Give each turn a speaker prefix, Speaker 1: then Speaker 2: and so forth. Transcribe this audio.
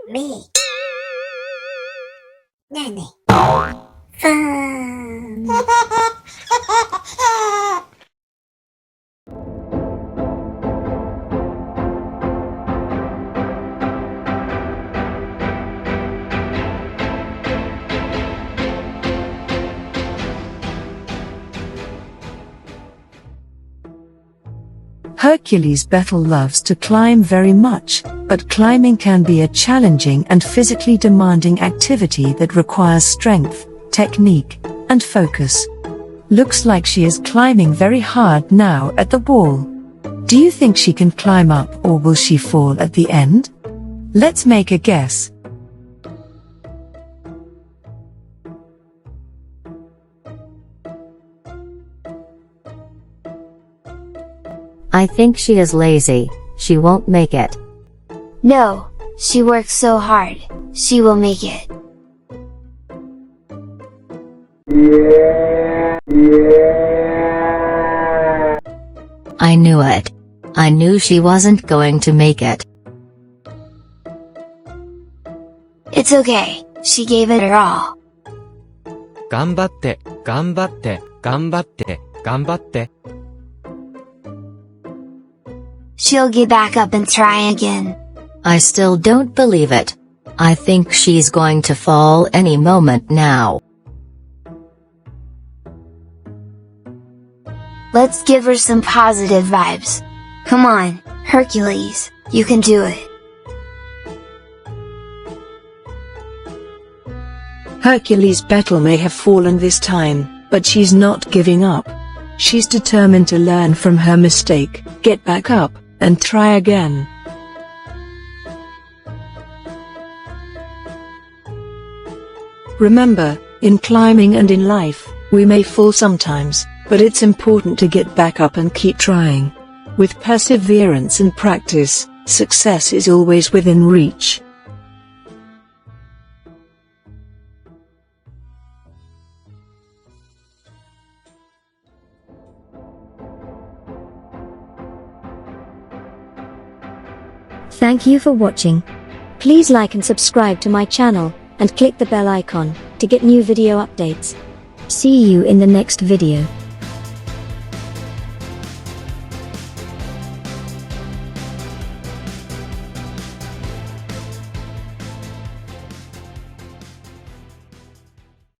Speaker 1: Me. Nanny. Fun.
Speaker 2: Hercules Bettel loves to climb very much, but climbing can be a challenging and physically demanding activity that requires strength, technique, and focus. Looks like she is climbing very hard now at the wall. Do you think she can climb up, or will she fall at the end? Let's make a guess.
Speaker 3: I think she is lazy. She won't make it.
Speaker 4: No, she works so hard. She will make it.
Speaker 3: I knew it. I knew she wasn't going to make it.
Speaker 4: It's okay. She gave it her all.
Speaker 5: 頑張って、頑張って、頑張って、頑張って。
Speaker 4: She'll get back up and try again.
Speaker 3: I still don't believe it. I think she's going to fall any moment now.
Speaker 4: Let's give her some positive vibes. Come on, Hercules, you can do it.
Speaker 2: Hercules Bettel may have fallen this time, but she's not giving up. She's determined to learn from her mistake, get back up, and try again. Remember, in climbing and in life, we may fall sometimes, but it's important to get back up and keep trying. With perseverance and practice, success is always within reach.
Speaker 6: Thank you for watching. Please like and subscribe to my channel, and click the bell icon to get new video updates. See you in the next video.